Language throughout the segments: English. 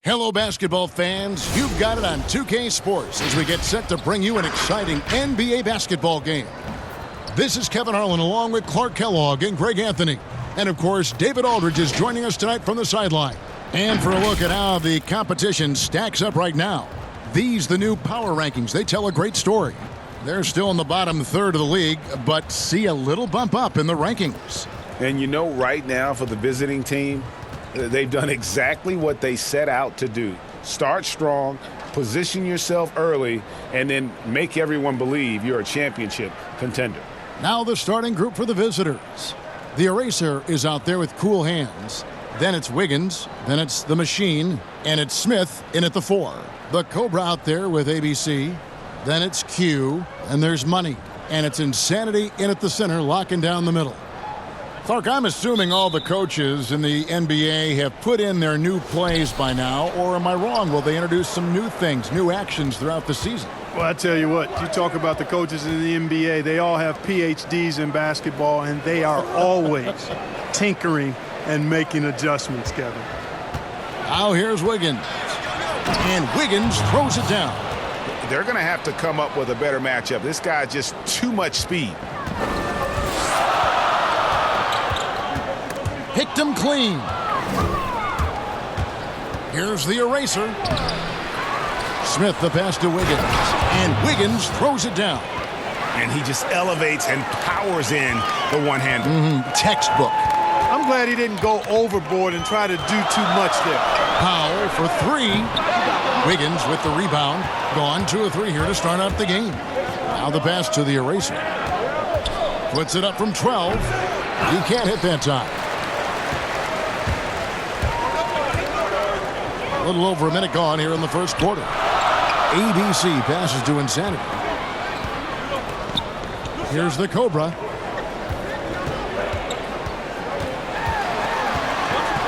Hello, basketball fans. You've got it on 2K Sports as we get set to bring you an exciting NBA basketball game. This is Kevin Harlan along with Clark Kellogg and Greg Anthony. And, of course, David Aldridge is joining us tonight from the sideline. And for a look at how the competition stacks up right now. These, the new power rankings, they tell a great story. They're still in the bottom third of the league, but see a little bump up in the rankings. And you know, right now for the visiting team, they've done exactly what they set out to do. Start strong, position yourself early, and then make everyone believe you're a championship contender. Now the starting group for the visitors. The Eraser is out there with cool hands. Then it's Wiggins, then it's the Machine, and it's Smith in at the 4. The Cobra out there with ABC. Then it's Q, and there's Money. And it's Insanity in at the center, locking down the middle. Clark, I'm assuming all the coaches in the NBA have put in their new plays by now, or am I wrong? Will they introduce some new things, new actions throughout the season? Well, I tell you what, you talk about the coaches in the NBA, they all have PhDs in basketball, and they are always tinkering and making adjustments, Kevin. Now here's Wiggins. And Wiggins throws it down. They're going to have to come up with a better matchup. This guy's just too much speed. Picked him clean. Here's the Eraser. Smith the pass to Wiggins. And Wiggins throws it down. And he just elevates and powers in the one-hander. Textbook. I'm glad he didn't go overboard and try to do too much there. Powell for 3. Wiggins with the rebound. Gone 2 of 3 here to start out the game. Now the pass to the Eraser. Puts it up from 12. He can't hit that time. A little over a minute gone here in the first quarter. ABC passes to Insanity. Here's the Cobra.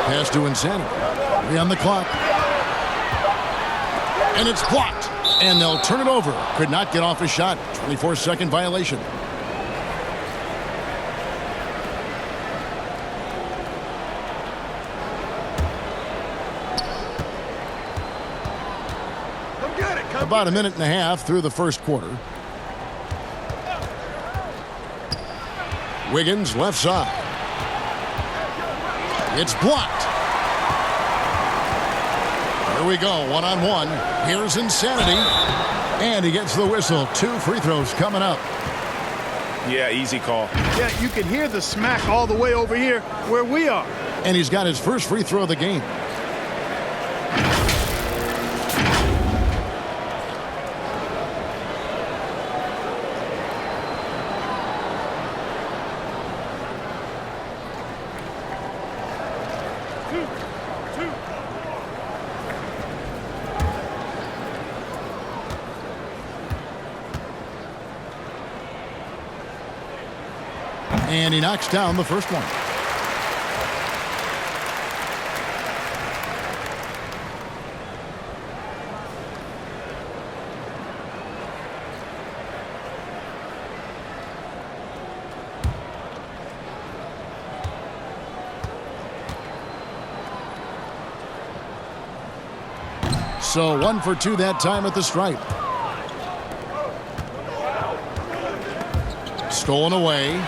Pass to Insanity. 3 on the clock. And it's blocked. And they'll turn it over. Could not get off a shot. 24-second violation. About a minute and a half through the first quarter. Wiggins left side. It's blocked. Here we go, one-on-one. Here's Insanity. And he gets the whistle. 2 free throws coming up. Yeah, easy call. Yeah, you can hear the smack all the way over here where we are. And he's got his first free throw of the game. And he knocks down the first one. So 1 for 2 that time at the stripe. Stolen away.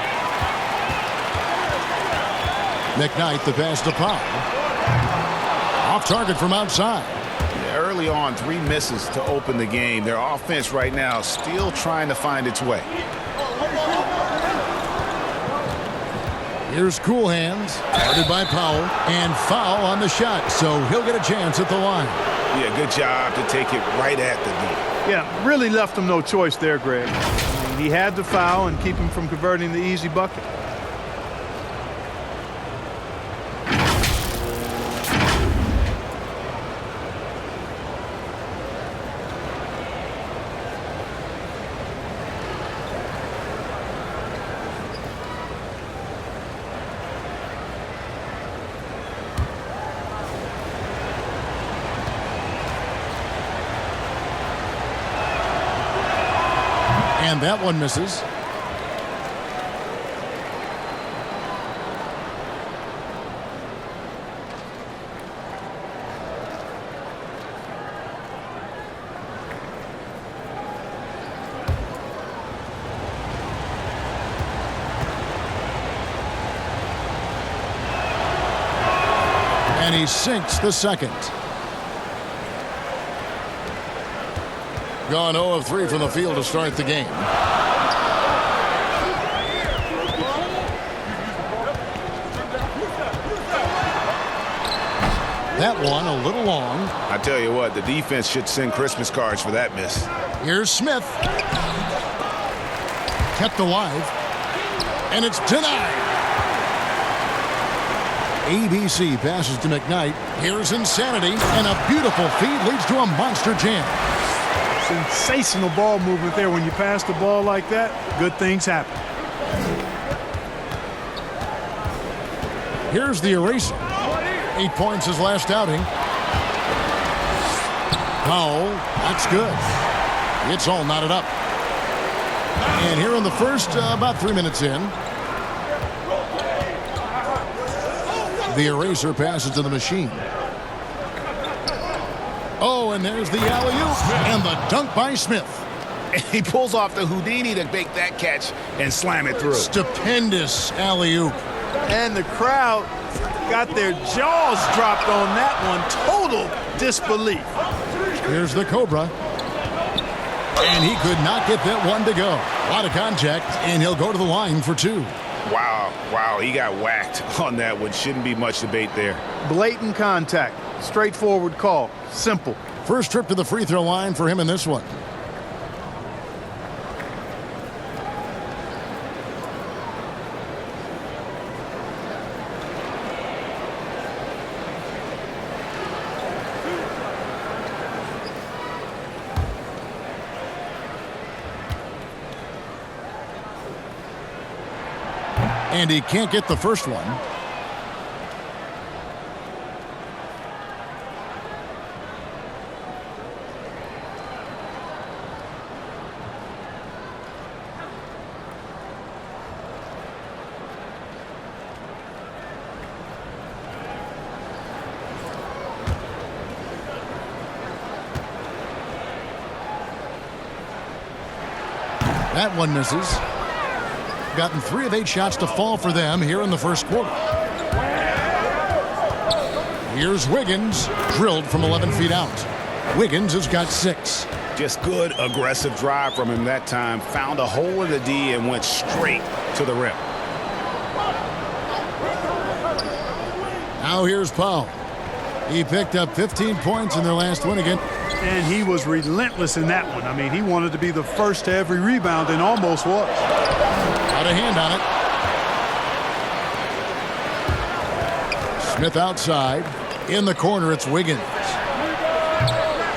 McKnight the pass to Powell. Off target from outside. Yeah, early on, 3 misses to open the game. Their offense right now still trying to find its way. Here's Cool Hands. Guarded by Powell. And foul on the shot, so he'll get a chance at the line. Yeah, good job to take it right at the D. Yeah, really left him no choice there, Greg. He had to foul and keep him from converting the easy bucket. And that one misses. And he sinks the second. Gone 0 of 3 from the field to start the game. That one a little long. I tell you what, the defense should send Christmas cards for that miss. Here's Smith. Kept alive. And it's denied. ABC passes to McKnight. Here's Insanity. And a beautiful feed leads to a monster jam. Sensational ball movement there. When you pass the ball like that, good things happen. Here's the eraser. 8 points his last outing. Powell, that's good. It's all knotted up. And here in the first, about 3 minutes in, the eraser passes to the machine. Oh, and there's the alley-oop and the dunk by Smith. And he pulls off the Houdini to make that catch and slam it through. Stupendous alley-oop. And the crowd got their jaws dropped on that one. Total disbelief. Here's the Cobra. And he could not get that one to go. A lot of contact, and he'll go to the line for 2. Wow, he got whacked on that one. Shouldn't be much debate there. Blatant contact. Straightforward call. Simple. First trip to the free throw line for him in this one. And he can't get the first one. That one misses. Gotten 3 of 8 shots to fall for them here in the first quarter. Here's Wiggins, drilled from 11 feet out. Wiggins has got 6. Just good, aggressive drive from him that time. Found a hole in the D and went straight to the rim. Now here's Powell. He picked up 15 points in their last win again. And he was relentless in that one. I mean, he wanted to be the first to every rebound and almost was. Got a hand on it. Smith outside. In the corner, it's Wiggins.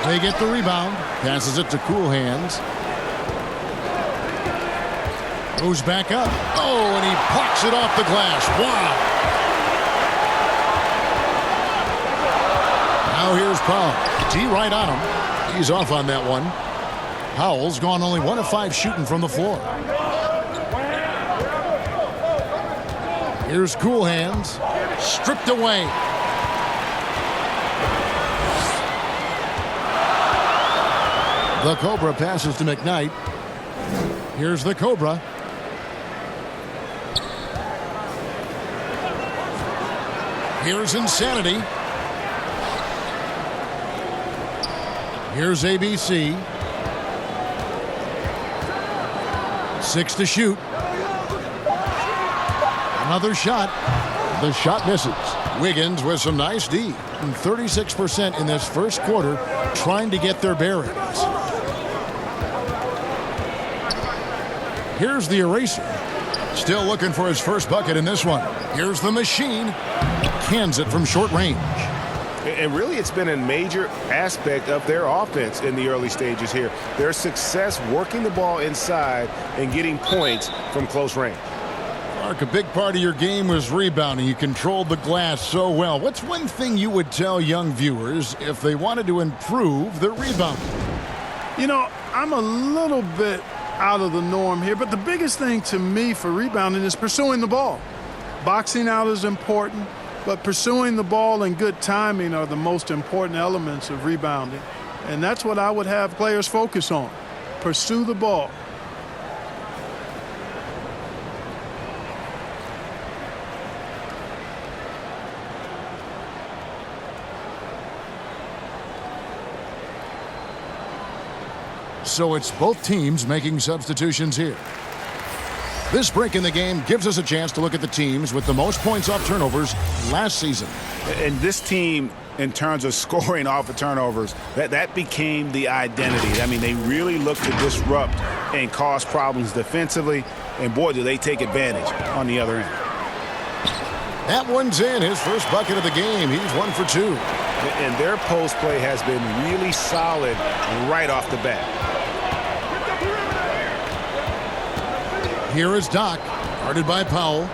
They get the rebound. Passes it to Cool Hands. Moves back up. Oh, and he plucks it off the glass. Wow. Now here's Powell. D right on him. He's off on that one. Powell's gone only 1 of 5 shooting from the floor. Here's Cool Hands. Stripped away. The Cobra passes to McKnight. Here's the Cobra. Here's Insanity. Here's ABC. 6 to shoot. Another shot. The shot misses. Wiggins with some nice D. 36% in this first quarter, trying to get their bearings. Here's the eraser. Still looking for his first bucket in this one. Here's the machine. Cans it from short range. And really, it's been a major aspect of their offense in the early stages here. Their success working the ball inside and getting points from close range. Mark, a big part of your game was rebounding. You controlled the glass so well. What's one thing you would tell young viewers if they wanted to improve their rebounding? You know, I'm a little bit out of the norm here, but the biggest thing to me for rebounding is pursuing the ball. Boxing out is important, but pursuing the ball and good timing are the most important elements of rebounding. And that's what I would have players focus on. Pursue the ball. So it's both teams making substitutions here. This break in the game gives us a chance to look at the teams with the most points off turnovers last season. And this team, in terms of scoring off of turnovers, that became the identity. I mean, they really look to disrupt and cause problems defensively, and boy, do they take advantage on the other end. That one's in, his first bucket of the game. He's 1 for 2. And their post play has been really solid right off the bat. Here is Doc, guarded by Powell.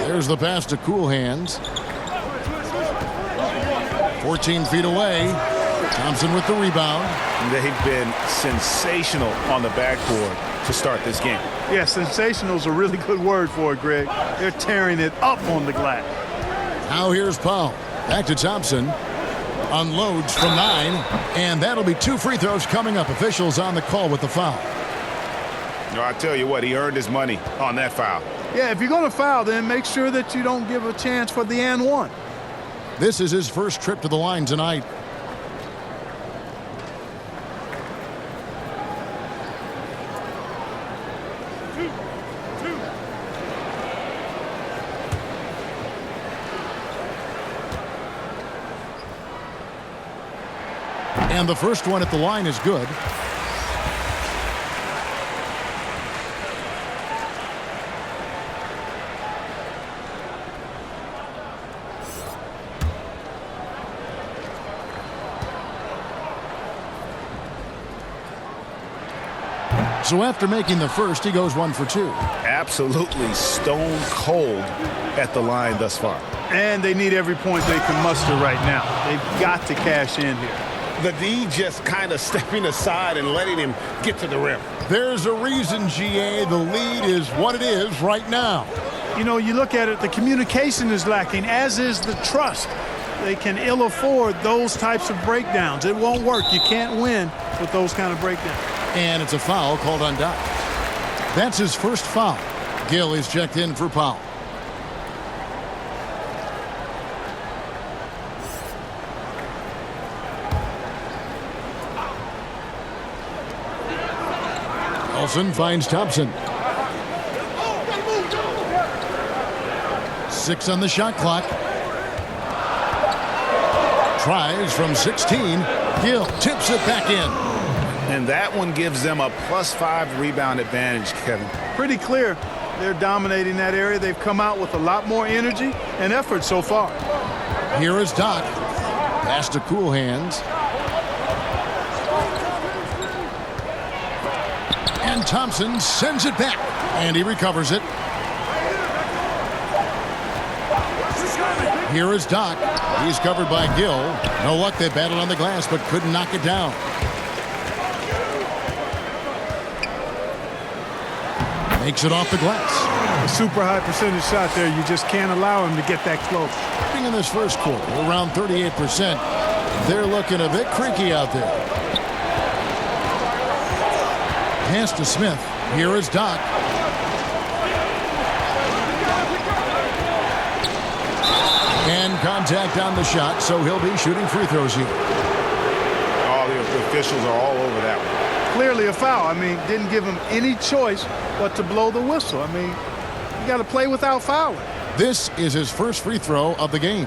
There's the pass to Cool Hands. 14 feet away. Thompson with the rebound. They've been sensational on the backboard to start this game. Yeah, sensational is a really good word for it, Greg. They're tearing it up on the glass. Now here's Powell. Back to Thompson. Unloads from 9. And that'll be 2 free throws coming up. Officials on the call with the foul. No, I tell you what, he earned his money on that foul. Yeah, if you're going to foul, then make sure that you don't give a chance for the and one. This is his first trip to the line tonight. And the first one at the line is good. So after making the first, he goes 1 for 2. Absolutely stone cold at the line thus far. And they need every point they can muster right now. They've got to cash in here. The D just kind of stepping aside and letting him get to the rim. There's a reason, GA, the lead is what it is right now. You know, you look at it, the communication is lacking, as is the trust. They can ill afford those types of breakdowns. It won't work. You can't win with those kind of breakdowns. And it's a foul called on Doc. That's his first foul. Gill is checked in for Powell. Olsen finds Thompson. 6 on the shot clock. Tries from 16. Gill tips it back in. And that one gives them a +5 rebound advantage, Kevin. Pretty clear. They're dominating that area. They've come out with a lot more energy and effort so far. Here is Doc. Pass to Cool Hands. And Thompson sends it back. And he recovers it. Here is Doc. He's covered by Gill. No luck, they battled on the glass, but couldn't knock it down. Makes it off the glass. A super high percentage shot there. You just can't allow him to get that close. In this first quarter, around 38%. They're looking a bit creaky out there. Pass to Smith. Here is Doc. And contact on the shot, so he'll be shooting free throws here. All the officials are all over that one. Clearly a foul. I mean, didn't give him any choice but to blow the whistle. I mean, you got to play without fouling. This is his first free throw of the game.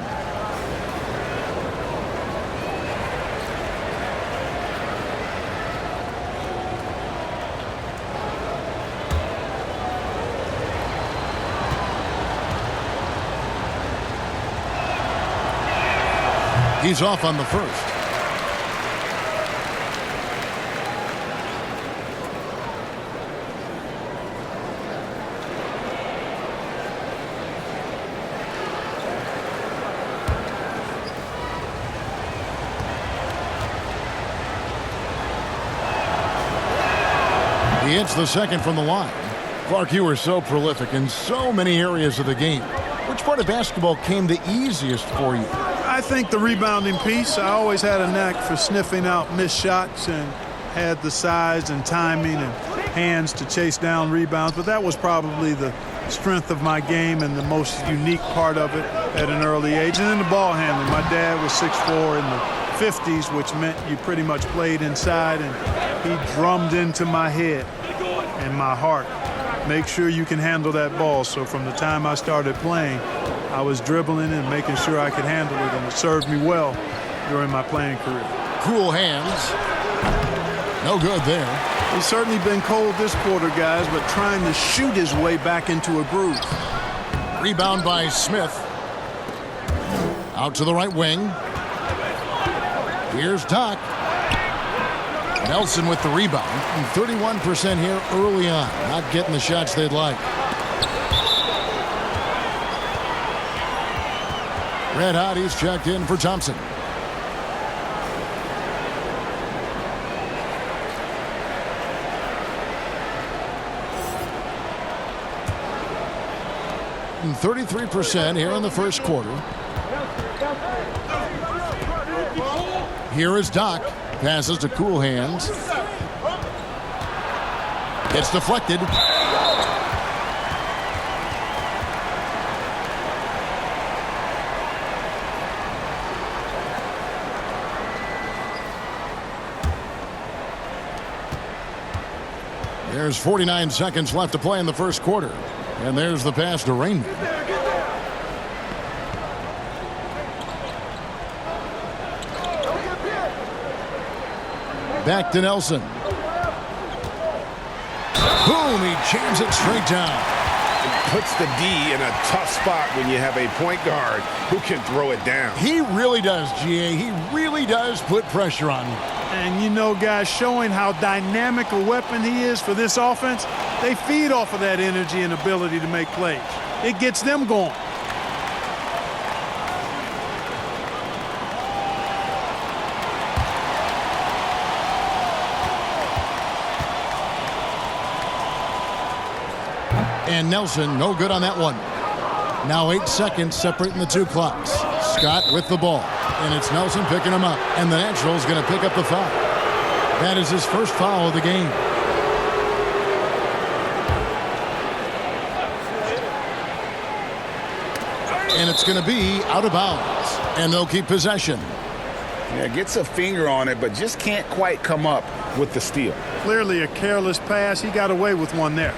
He's off on the first. He hits the second from the line. Clark, you were so prolific in so many areas of the game. Which part of basketball came the easiest for you? I think the rebounding piece. I always had a knack for sniffing out missed shots and had the size and timing and hands to chase down rebounds, but that was probably the strength of my game and the most unique part of it at an early age. And then the ball handling. My dad was 6'4" in the 50s, which meant you pretty much played inside, and he drummed into my head and my heart. Make sure you can handle that ball. So from the time I started playing, I was dribbling and making sure I could handle it, and it served me well during my playing career. Cool hands. No good there. He's certainly been cold this quarter, guys, but trying to shoot his way back into a groove. Rebound by Smith. Out to the right wing. Here's Doc. Nelson with the rebound. 31% here early on. Not getting the shots they'd like. Red hot, he's checked in for Thompson. And 33% here in the first quarter. Here is Doc. Passes to Cool Hands. It's deflected. There's 49 seconds left to play in the first quarter. And there's the pass to Rainman. Back to Nelson. Boom, he jams it straight down. It puts the D in a tough spot when you have a point guard who can throw it down. He really does, GA. He really does put pressure on him. And you know, guys, showing how dynamic a weapon he is for this offense, they feed off of that energy and ability to make plays. It gets them going. And Nelson, no good on that one. Now 8 seconds separating the two clocks. Scott with the ball. And it's Nelson picking him up. And the Natural's going to pick up the foul. That is his first foul of the game. And it's going to be out of bounds. And they'll keep possession. Yeah, gets a finger on it, but just can't quite come up with the steal. Clearly a careless pass. He got away with one there.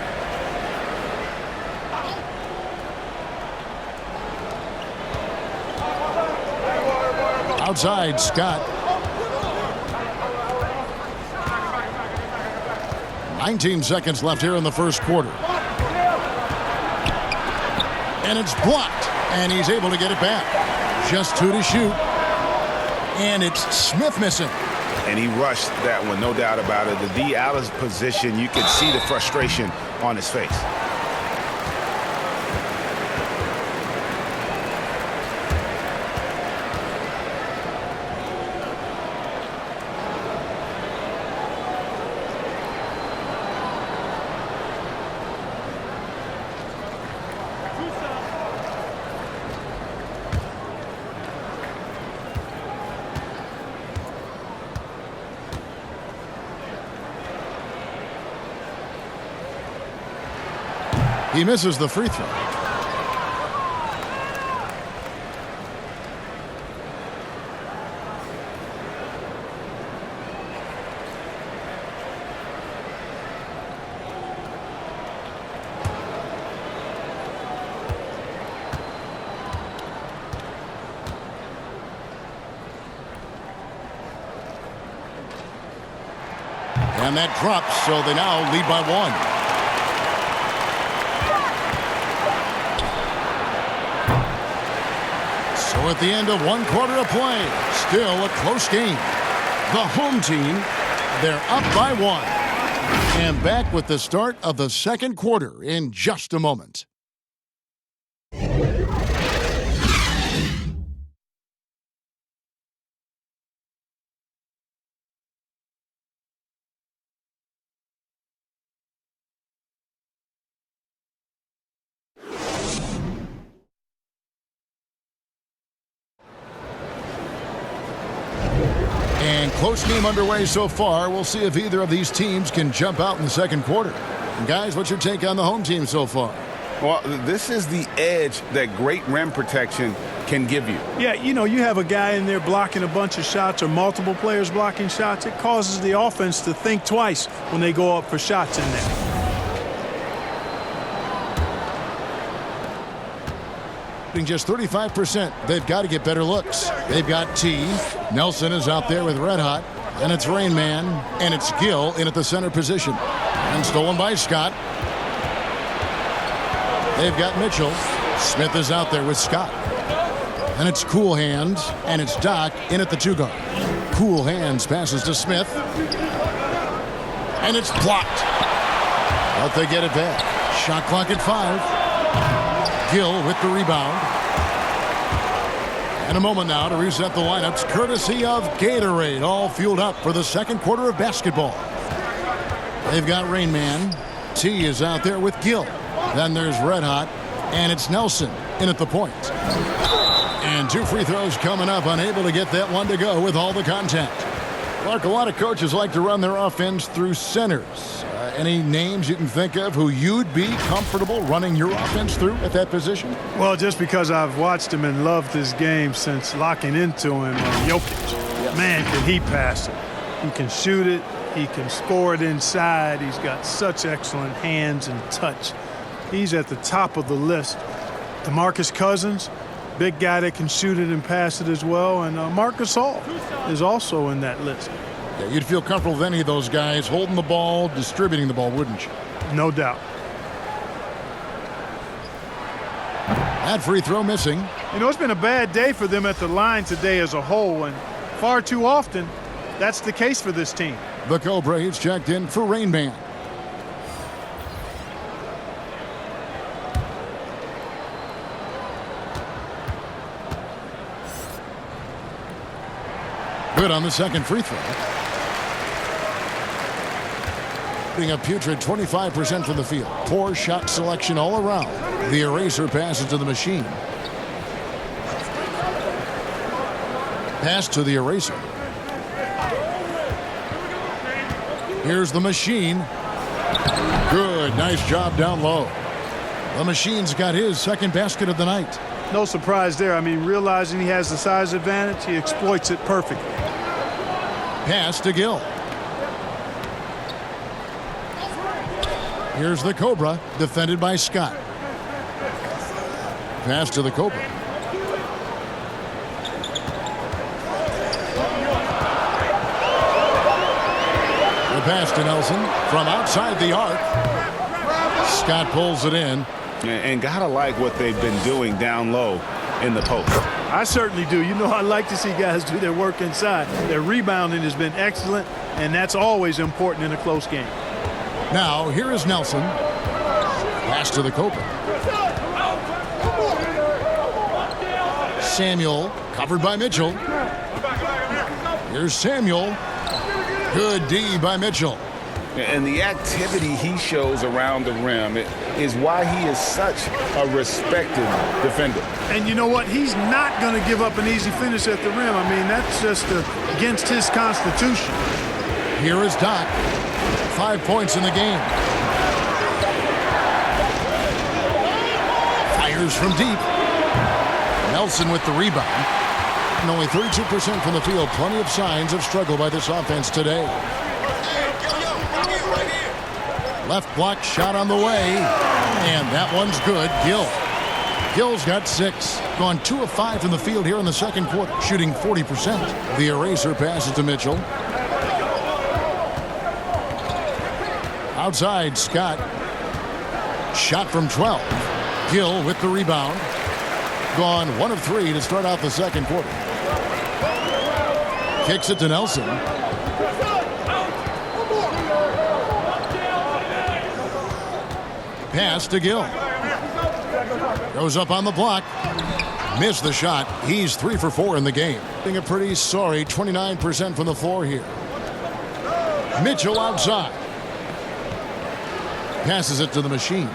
Outside, Scott. 19 seconds left here in the first quarter. And it's blocked. And he's able to get it back. Just 2 to shoot. And it's Smith missing. And he rushed that one, no doubt about it. The D out of position, you could see the frustration on his face. He misses the free throw. And that drops, so they now lead by 1. So at the end of 1 quarter of play, still a close game. The home team, they're up by 1. And back with the start of the second quarter in just a moment. And close game underway so far. We'll see if either of these teams can jump out in the second quarter. And guys, what's your take on the home team so far? Well, this is the edge that great rim protection can give you. Yeah, you know, you have a guy in there blocking a bunch of shots or multiple players blocking shots. It causes the offense to think twice when they go up for shots in there. Just 35%. They've got to get better looks. They've got T. Nelson is out there with Red Hot. And it's Rain Man. And it's Gill in at the center position. And stolen by Scott. They've got Mitchell. Smith is out there with Scott. And it's Cool Hands. And it's Doc in at the 2-guard. Cool Hands passes to Smith. And it's blocked. But they get it back. Shot clock at 5. Gill with the rebound. And a moment now to reset the lineups, courtesy of Gatorade, all fueled up for the second quarter of basketball. They've got Rain Man. T is out there with Gill. Then there's Red Hot, and it's Nelson in at the point. And 2 free throws coming up, unable to get that one to go with all the contact. Clark, a lot of coaches like to run their offense through centers. Any names you can think of who you'd be comfortable running your offense through at that position? Well, just because I've watched him and loved his game since locking into him, Jokic. Yes. Man, can he pass it. He can shoot it. He can score it inside. He's got such excellent hands and touch. He's at the top of the list. DeMarcus Cousins, big guy that can shoot it and pass it as well. And Marc Gasol is also in that list. Yeah, you'd feel comfortable with any of those guys holding the ball, distributing the ball, wouldn't you? No doubt. That free throw missing. You know, it's been a bad day for them at the line today as a whole, and far too often that's the case for this team. The Cobra is checked in for Rain Man. Good on the second free throw. A putrid 25% from the field. Poor shot selection all around. The eraser passes to the machine. Pass to the eraser. Here's the machine. Good. Nice job down low. The machine's got his second basket of the night. No surprise there. I mean, realizing he has the size advantage, he exploits it perfectly. Pass to Gill. Here's the Cobra, defended by Scott. Pass to the Cobra. The pass to Nelson from outside the arc. Scott pulls it in. And gotta like what they've been doing down low in the post. I certainly do. You know, I like to see guys do their work inside. Their rebounding has been excellent, and that's always important in a close game. Now, here is Nelson. Pass to the Cobra. Samuel, covered by Mitchell. Here's Samuel. Good D by Mitchell. And the activity he shows around the rim is why he is such a respected defender. And you know what? He's not going to give up an easy finish at the rim. I mean, that's just against his constitution. Here is Doc. 5 points in the game. Fires from deep. Nelson with the rebound. And only 32% from the field. Plenty of signs of struggle by this offense today. Left block shot on the way. And that one's good. Gill. Gill's got 6. Gone 2 of 5 from the field here in the second quarter. Shooting 40%. The eraser passes to Mitchell. Outside, Scott. Shot from 12. Gill with the rebound. Gone 1 of 3 to start out the second quarter. Kicks it to Nelson. Pass to Gill. Goes up on the block. Missed the shot. He's 3 for 4 in the game. Being a pretty sorry 29% from the floor here. Mitchell outside. Passes it to the machine.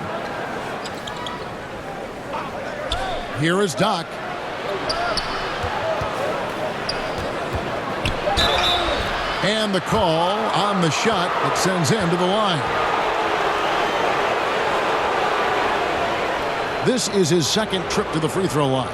Here is Doc. And the call on the shot that sends him to the line. This is his second trip to the free throw line.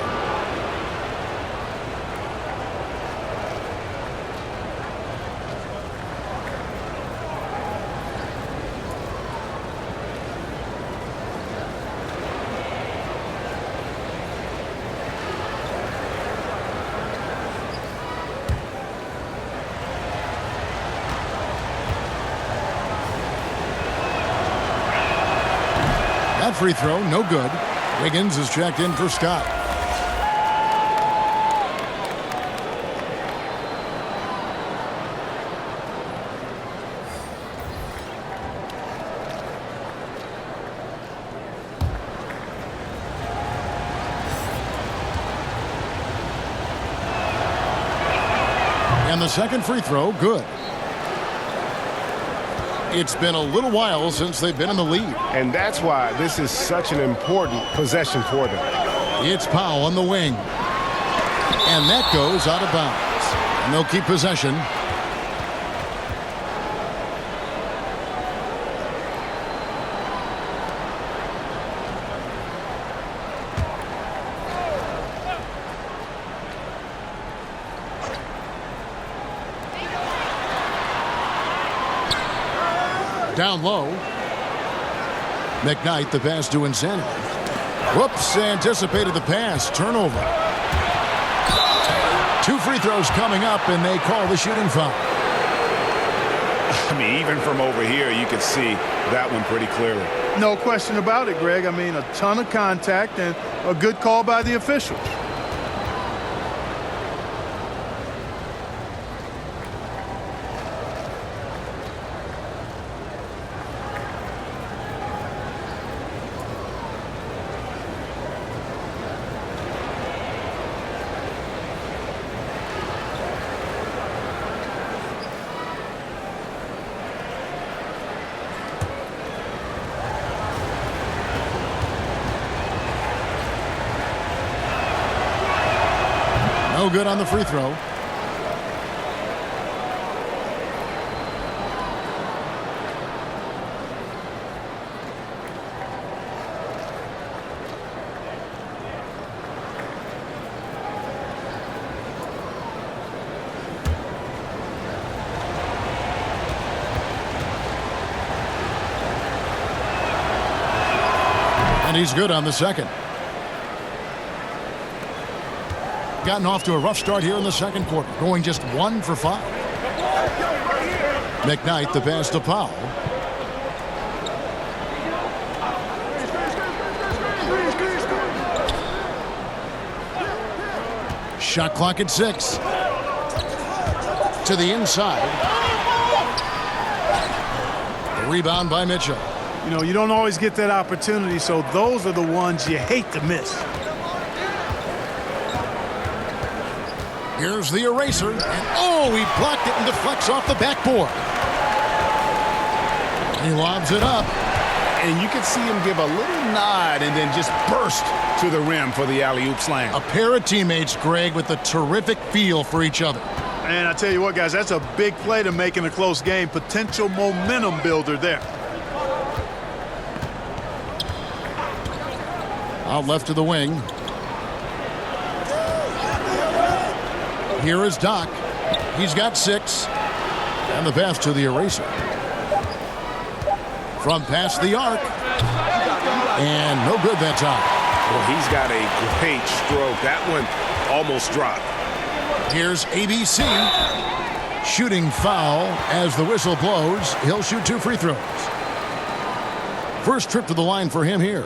That free throw, no good. Wiggins is checked in for Scott. And the second free throw, good. It's been a little while since they've been in the lead. And that's why this is such an important possession for them. It's Powell on the wing. And that goes out of bounds. And they'll keep possession. Down low. McKnight, the pass to Insanity. Whoops, anticipated the pass. Turnover. 2 free throws coming up, and they call the shooting foul. I mean, even from over here, you can see that one pretty clearly. No question about it, Greg. I mean, a ton of contact and a good call by the officials. No good on the free throw. And he's good on the second. Gotten off to a rough start here in the second quarter, going just 1 for 5. McKnight, the pass to Powell. Shot clock at 6. To the inside. The rebound by Mitchell. You know, you don't always get that opportunity, so those are the ones you hate to miss. Here's the eraser, and oh, he blocked it and deflects off the backboard. He lobs it up. And you can see him give a little nod and then just burst to the rim for the alley-oop slam. A pair of teammates, Greg, with a terrific feel for each other. And I tell you what, guys, that's a big play to make in a close game. Potential momentum builder there. Out left to the wing. Here is Doc. He's got 6. And the pass to the eraser. From past the arc. And no good that time. Well, he's got a great stroke. That one almost dropped. Here's ABC. Shooting foul as the whistle blows. He'll shoot 2 free throws. First trip to the line for him here.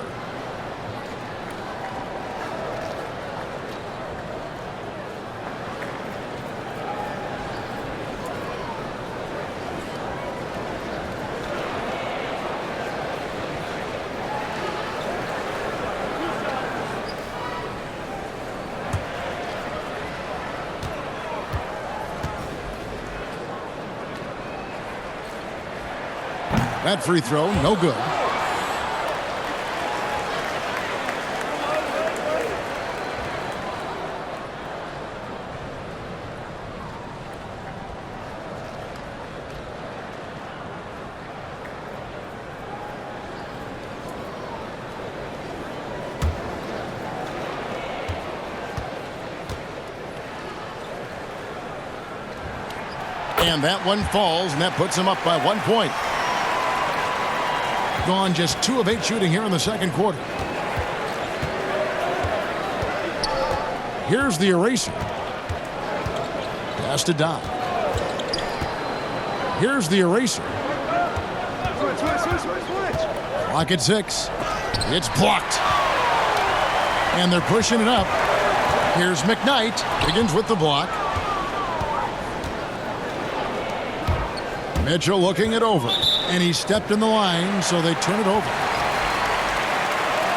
That free throw, no good. And that one falls, and that puts him up by 1 point. Gone just 2 of 8 shooting here in the second quarter. Here's the eraser. Pass to Doc. Here's the eraser. Clock at 6. It's blocked. And they're pushing it up. Here's McKnight. Begins with the block. Mitchell looking it over. And he stepped in the line, so they turn it over.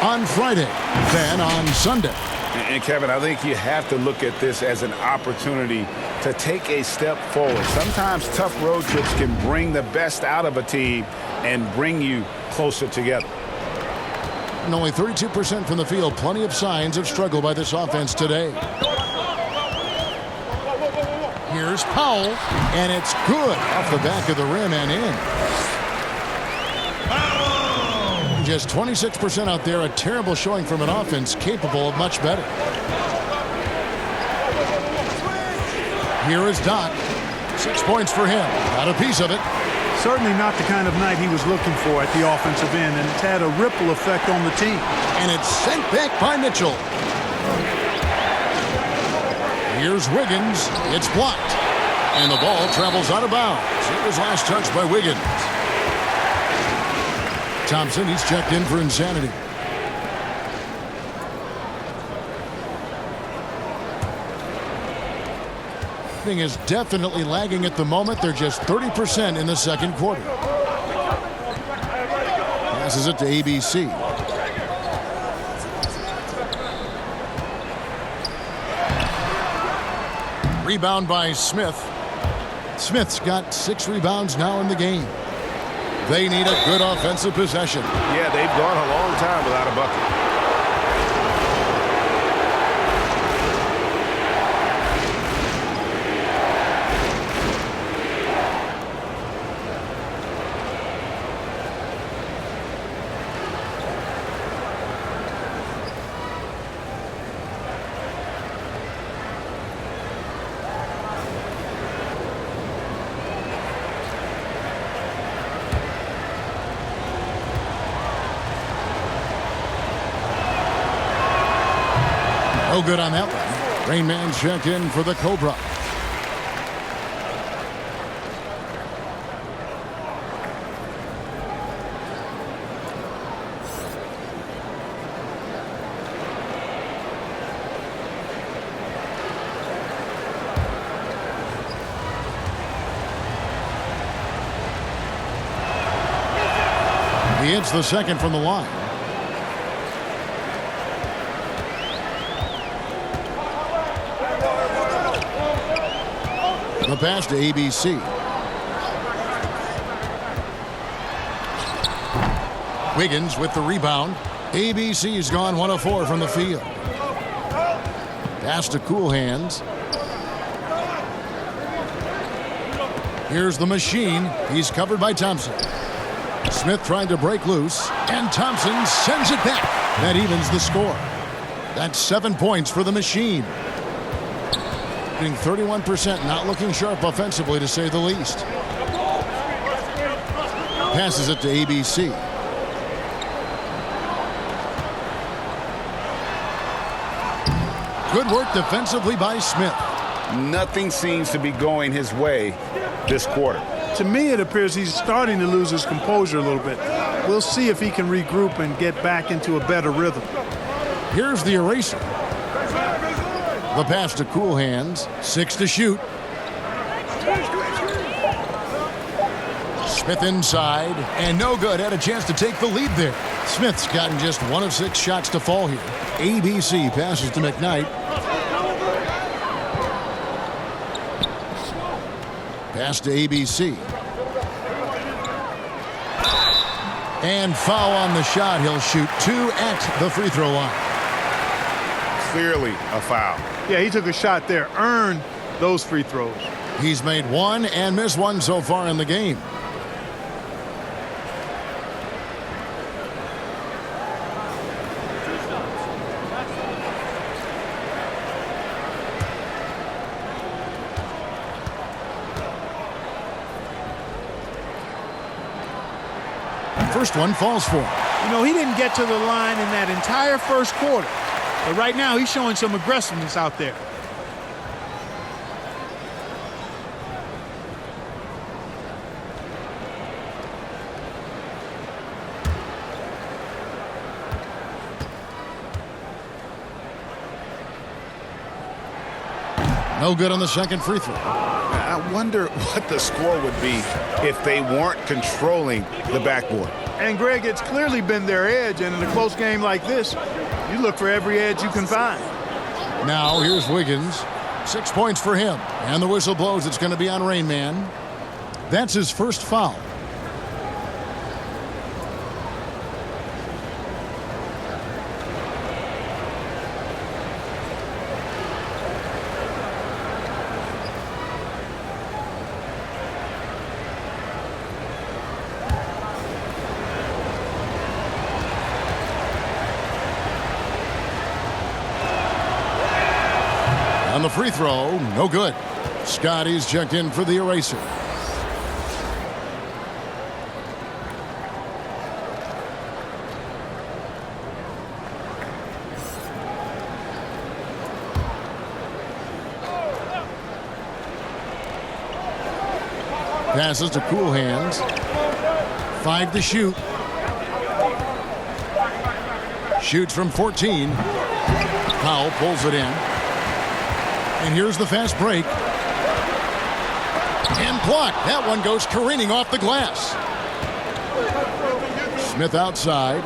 On Friday, then on Sunday. And Kevin, I think you have to look at this as an opportunity to take a step forward. Sometimes tough road trips can bring the best out of a team and bring you closer together. And only 32% from the field. Plenty of signs of struggle by this offense today. Here's Powell, and it's good off the back of the rim and in. Just 26% out there, a terrible showing from an offense capable of much better. Here is Doc. 6 points for him. Got a piece of it. Certainly not the kind of night he was looking for at the offensive end, and it's had a ripple effect on the team. And it's sent back by Mitchell. Here's Wiggins. It's blocked. And the ball travels out of bounds. It was last touched by Wiggins. Thompson, he's checked in for insanity. Thing is definitely lagging at the moment. They're just 30% in the second quarter. Passes it to ABC. Rebound by Smith. Smith's got 6 rebounds now in the game. They need a good offensive possession. Yeah, they've gone a long time without a bucket. No good on that one. Rain Man checked in for the Cobra. He hits the second from the line. The pass to ABC. Wiggins with the rebound. ABC's gone 1 of 4 from the field. Pass to Cool Hands. Here's the machine. He's covered by Thompson. Smith trying to break loose, and Thompson sends it back. That evens the score. That's 7 points for the machine. Being 31%, not looking sharp offensively, to say the least. Passes it to ABC. Good work defensively by Smith. Nothing seems to be going his way this quarter. To me, it appears he's starting to lose his composure a little bit. We'll see if he can regroup and get back into a better rhythm. Here's the eraser. The pass to Cool Hands. 6 to shoot. Smith inside, and no good. Had a chance to take the lead there. Smith's gotten just 1 of 6 shots to fall here. ABC passes to McKnight. Pass to ABC. And foul on the shot. He'll shoot 2 at the free throw line. Clearly a foul. Yeah, he took a shot there, earned those free throws. He's made 1 and missed 1 so far in the game. first one falls for him. You know, he didn't get to the line in that entire first quarter. But right now, he's showing some aggressiveness out there. No good on the second free throw. I wonder what the score would be if they weren't controlling the backboard. And, Greg, it's clearly been their edge, and in a close game like this, you look for every edge you can find. Now here's Wiggins. 6 points for him. And the whistle blows. It's going to be on Rain Man. That's his first foul. On the free throw, no good. Scotty's checked in for the eraser. Passes to Cool Hands. 5 to shoot. Shoots from 14. Powell pulls it in. And here's the fast break. And blocked. That one goes careening off the glass. Smith outside.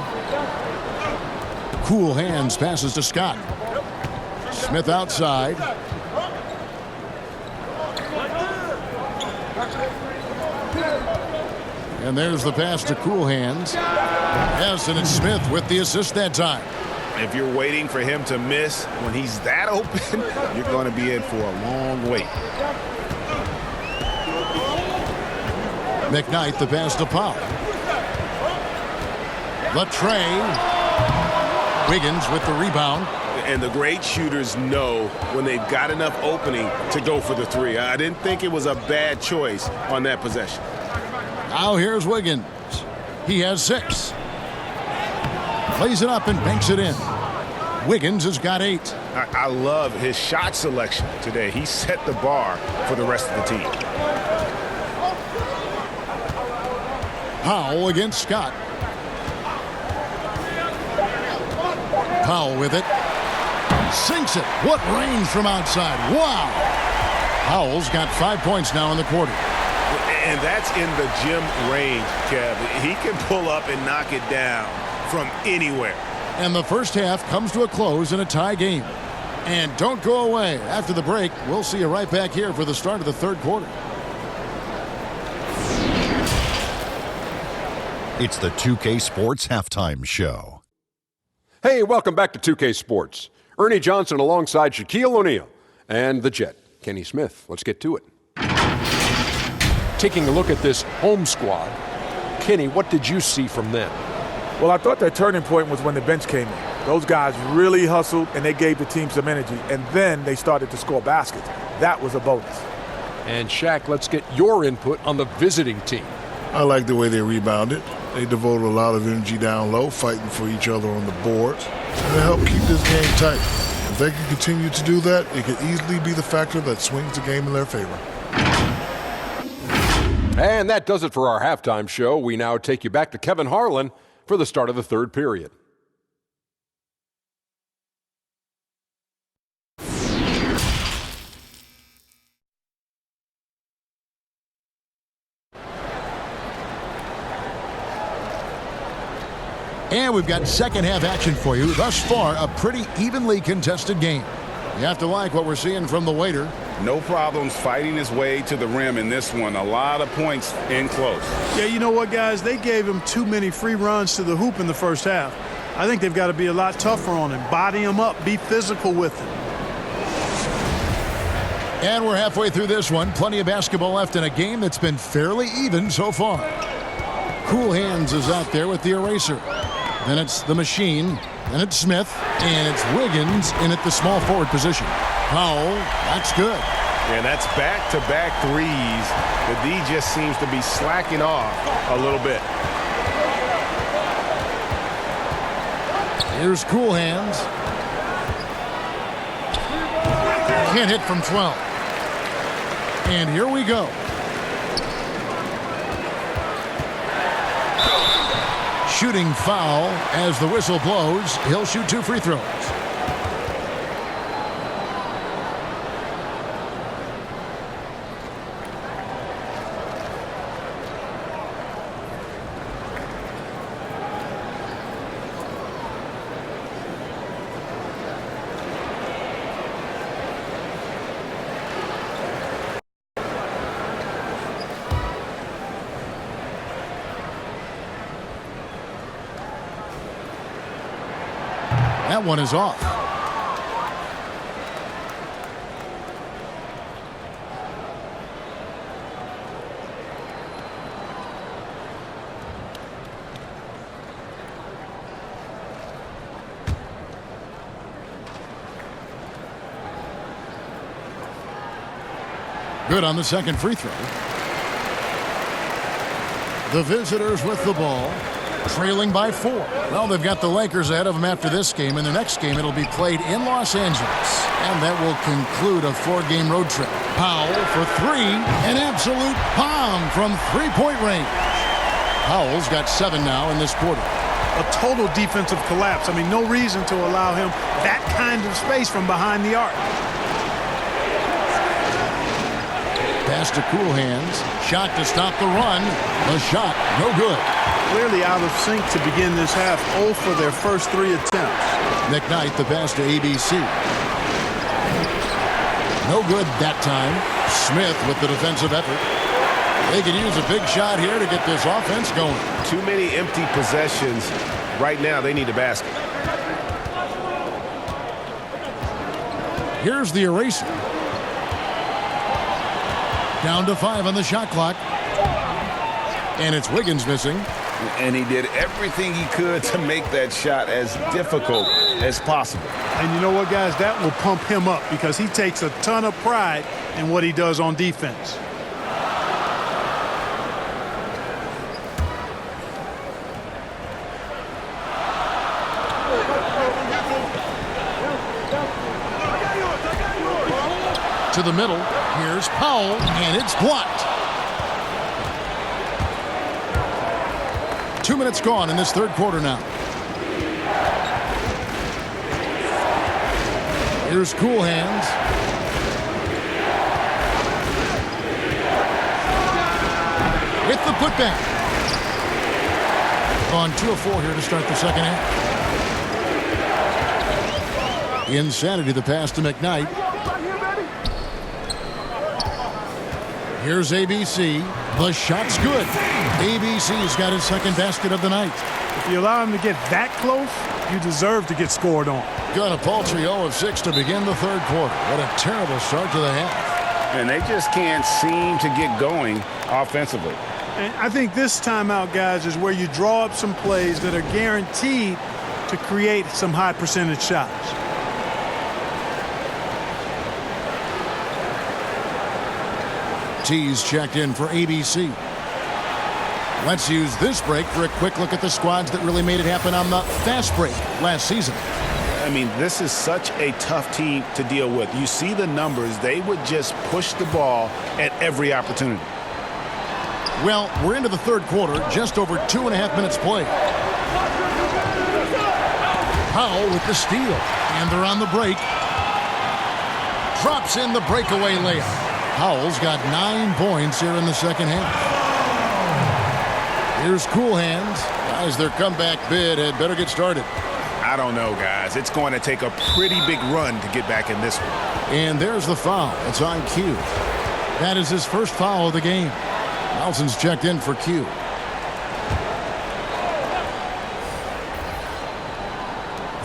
Cool Hands passes to Scott. Smith outside. And there's the pass to Cool Hands. Yes, and it's Smith with the assist that time. If you're waiting for him to miss when he's that open, you're going to be in for a long wait. McKnight, the pass to Powell. The tray. Wiggins with the rebound. And the great shooters know when they've got enough opening to go for the three. I didn't think it was a bad choice on that possession. Now here's Wiggins. He has 6. Plays it up and banks it in. Wiggins has got 8. I love his shot selection today. He set the bar for the rest of the team. Powell against Scott. Powell with it. Sinks it. What range from outside. Wow. Powell's got 5 points now in the quarter. And that's in the gym range, Kev. He can pull up and knock it down from anywhere. And the first half comes to a close in a tie game. And don't go away. After the break, we'll see you right back here for the start of the third quarter. It's the 2K Sports Halftime Show. Hey, welcome back to 2K Sports. Ernie Johnson alongside Shaquille O'Neal and the Jet, Kenny Smith. Let's get to it. Taking a look at this home squad, Kenny, what did you see from them? Well, I thought their turning point was when the bench came in. Those guys really hustled, and they gave the team some energy, and then they started to score baskets. That was a bonus. And Shaq, let's get your input on the visiting team. I like the way they rebounded. They devoted a lot of energy down low, fighting for each other on the boards, and they helped keep this game tight. If they can continue to do that, it could easily be the factor that swings the game in their favor. And that does it for our halftime show. We now take you back to Kevin Harlan for the start of the third period. And we've got second half action for you. Thus far, a pretty evenly contested game. You have to like what we're seeing from the waiter. No problems fighting his way to the rim in this one. A lot of points in close. Yeah, you know what, guys? They gave him too many free runs to the hoop in the first half. I think they've got to be a lot tougher on him. Body him up. Be physical with him. And we're halfway through this one. Plenty of basketball left in a game that's been fairly even so far. Cool Hands is out there with the eraser. Then it's the Machine. Then it's Smith. And it's Wiggins in at the small forward position. Powell, that's good. And that's back-to-back threes. The D just seems to be slacking off a little bit. Here's Cool Hands. Can't hit from 12. And here we go. Shooting foul as the whistle blows. He'll shoot 2 free throws. That one is off. Good on the second free throw. The visitors with the ball, trailing by 4. Well, they've got the Lakers ahead of them after this game. In the next game, it'll be played in Los Angeles. And that will conclude a 4-game road trip. Powell for 3. An absolute bomb from three-point range. Powell's got 7 now in this quarter. A total defensive collapse. I mean, no reason to allow him that kind of space from behind the arc. Pass to Cool Hands. Shot to stop the run. The shot, no good. Clearly out of sync to begin this half. 0 for their first 3 attempts. McKnight, the pass to ABC. No good that time. Smith with the defensive effort. They could use a big shot here to get this offense going. Too many empty possessions. Right now, they need a basket. Here's the eraser. Down to 5 on the shot clock. And it's Wiggins missing. And he did everything he could to make that shot as difficult as possible. And you know what, guys? That will pump him up because he takes a ton of pride in what he does on defense. To the middle. Here's Powell, and it's blocked. 2 minutes gone in this third quarter now. Here's Cool Hands. With the putback. On 2 of 4 here to start the second half. Insanity, the pass to McKnight. Here's ABC. The shot's good. ABC's got his second basket of the night. If you allow him to get that close, you deserve to get scored on. Got a paltry 0 of 6 to begin the third quarter. What a terrible start to the half. And they just can't seem to get going offensively. And I think this timeout, guys, is where you draw up some plays that are guaranteed to create some high percentage shots. T's checked in for ABC. Let's use this break for a quick look at the squads that really made it happen on the fast break last season. I mean, this is such a tough team to deal with. You see the numbers. They would just push the ball at every opportunity. Well, we're into the third quarter, just over 2.5 minutes played. Powell with the steal, and they're on the break. Drops in the breakaway layup. Powell's got 9 points here in the second half. Here's Cool Hands. Guys, their comeback bid had better get started. I don't know, guys. It's going to take a pretty big run to get back in this one. And there's the foul. It's on Q. That is his first foul of the game. Nelson's checked in for Q.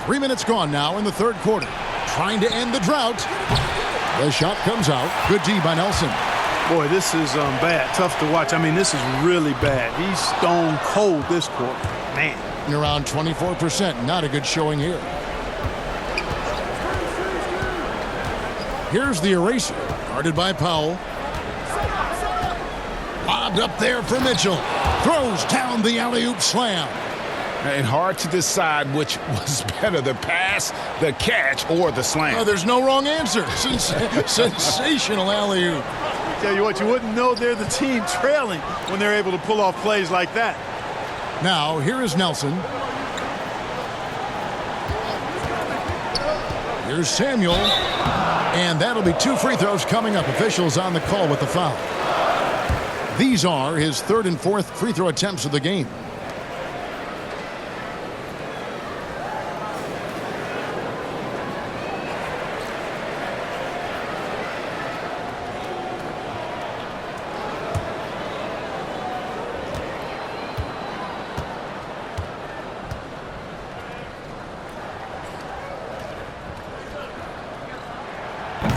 Three minutes gone now in the third quarter. Trying to end the drought. The shot comes out. Good D by Nelson. Boy, this is bad. Tough to watch. I mean, this is really bad. He's stone cold this quarter. Man. Around 24%. Not a good showing here. Here's the eraser. Guarded by Powell. Lobbed up there for Mitchell. Throws down the alley-oop slam. And hard to decide which was better, the pass, the catch, or the slam. Oh, there's no wrong answer. Sensational alley-oop. Tell you what, you wouldn't know they're the team trailing when they're able to pull off plays like that. Now, here is Nelson. Here's Samuel. And that'll be 2 free throws coming up. Officials on the call with the foul. These are his 3rd and 4th free throw attempts of the game.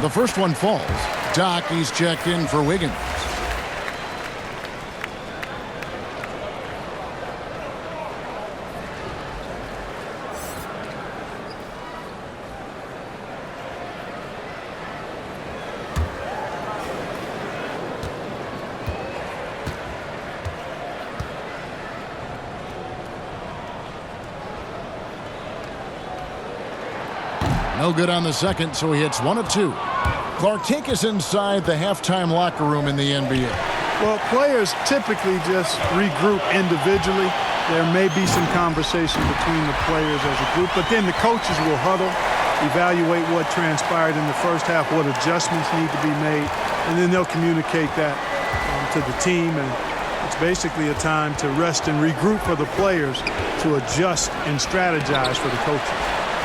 The first one falls. Doc, he's checked in for Wiggins. No good on the second, so he hits 1 of 2. Clark, take us inside the halftime locker room in the NBA. Well, players typically just regroup individually. There may be some conversation between the players as a group, but then the coaches will huddle, evaluate what transpired in the first half, what adjustments need to be made, and then they'll communicate that to the team. And it's basically a time to rest and regroup for the players to adjust and strategize for the coaches.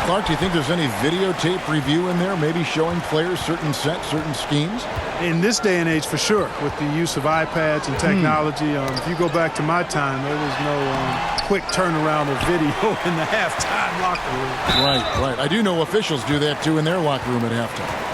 Clark, do you think there's any videotape review in there, maybe showing players certain sets, certain schemes? In this day and age, for sure, with the use of iPads and technology. If you go back to my time, there was no quick turnaround of video in the halftime locker room. Right. I do know officials do that, too, in their locker room at halftime.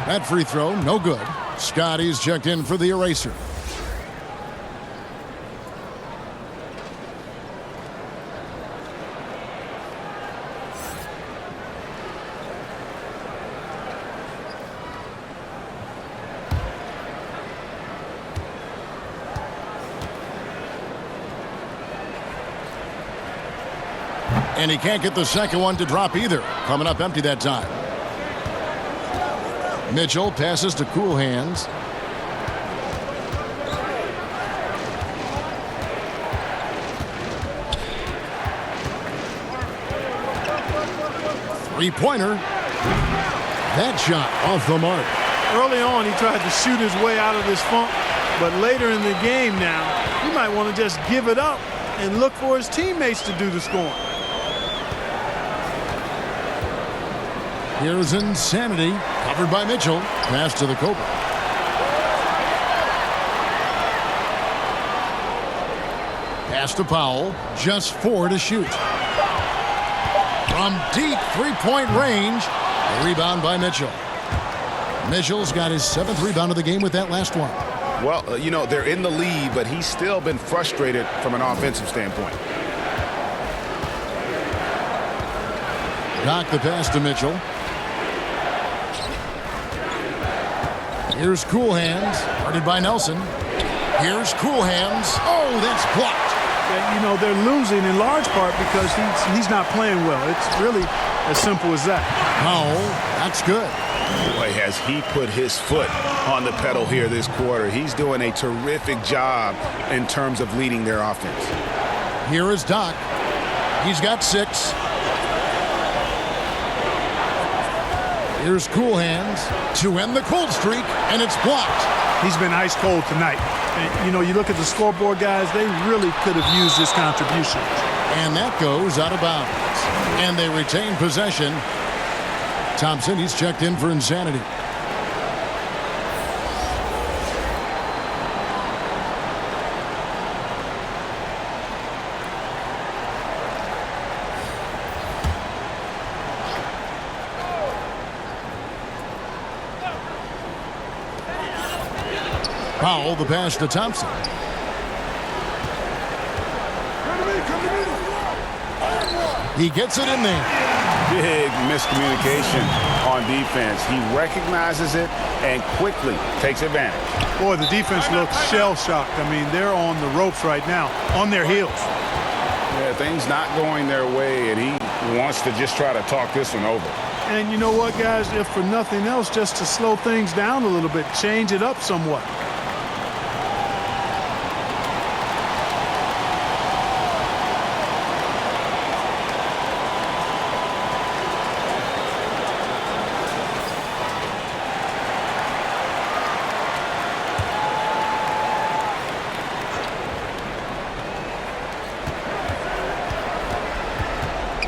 That free throw, no good. Scotty's checked in for the eraser. And he can't get the second one to drop either. Coming up empty that time. Mitchell passes to Cool Hands. Three-pointer. That shot off the mark. Early on, he tried to shoot his way out of this funk, but later in the game now, he might want to just give it up and look for his teammates to do the scoring. Here's Insanity, covered by Mitchell. Pass to the Cobra. Pass to Powell, just 4 to shoot. From deep three-point range, a rebound by Mitchell. Mitchell's got his 7th rebound of the game with that last one. Well, you know, they're in the lead, but he's still been frustrated from an offensive standpoint. Doc the pass to Mitchell. Here's Cool Hands, guarded by Nelson. Here's Cool Hands. Oh, that's blocked. You know, they're losing in large part because he's not playing well. It's really as simple as that. Powell, that's good. Boy, has he put his foot on the pedal here this quarter. He's doing a terrific job in terms of leading their offense. Here is Doc. He's got 6. Here's Cool Hands to end the cold streak, and it's blocked. He's been ice cold tonight. And, you know, you look at the scoreboard, guys, they really could have used this contribution. And that goes out of bounds. And they retain possession. Thompson, he's checked in for Insanity. Powell, the pass to Thompson. He gets it in there. Big miscommunication on defense. He recognizes it and quickly takes advantage. Boy, the defense looks shell-shocked. I mean, they're on the ropes right now, on their heels. Yeah, things not going their way, and he wants to just try to talk this one over. And you know what, guys? If for nothing else, just to slow things down a little bit, change it up somewhat.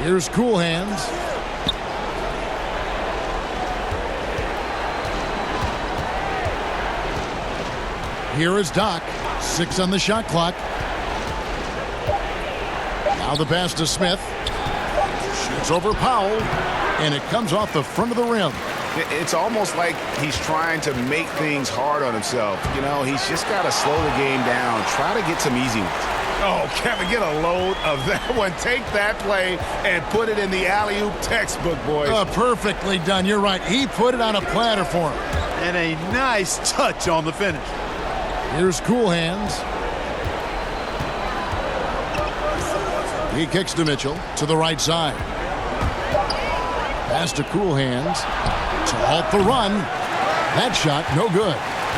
Here's Cool Hands. Here is Doc. 6 on the shot clock. Now the pass to Smith. Shoots over Powell. And it comes off the front of the rim. It's almost like he's trying to make things hard on himself. You know, he's just got to slow the game down. Try to get some easy ones. Oh, Kevin, get a load of that one. Take that play and put it in the alley-oop textbook, boys. Perfectly done. You're right. He put it on a platter for him. And a nice touch on the finish. Here's Cool Hands. He kicks to Mitchell to the right side. Pass to Cool Hands to halt the run. That shot, no good.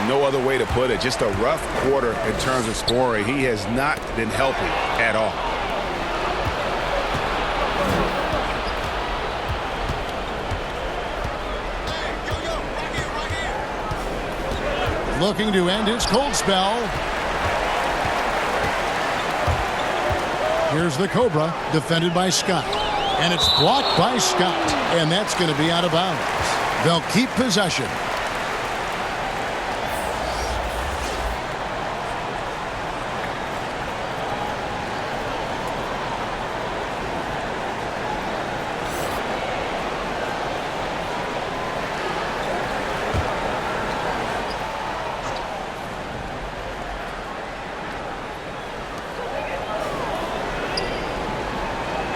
No other way to put it. Just a rough quarter in terms of scoring. He has not been helping at all. Looking to end his cold spell. Here's the Cobra, defended by Scott. And it's blocked by Scott. And that's going to be out of bounds. They'll keep possession.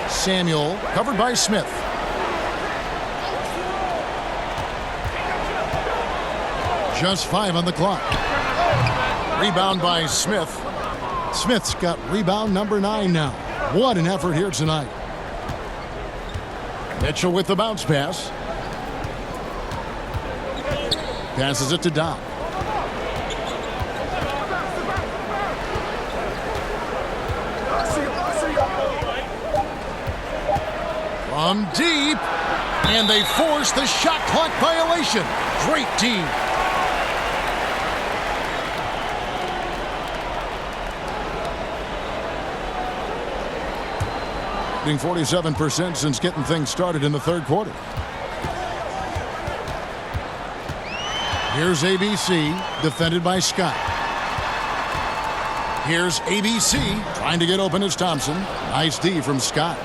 Samuel, covered by Smith. Just 5 on the clock. Rebound by Smith. Smith's got rebound number 9 now. What an effort here tonight. Mitchell with the bounce pass. Passes it to Doc. From deep, and they force the shot clock violation. Great team. Shooting 47% since getting things started in the third quarter. Here's ABC, defended by Scott. Here's ABC, trying to get open as Thompson. Nice D from Scott.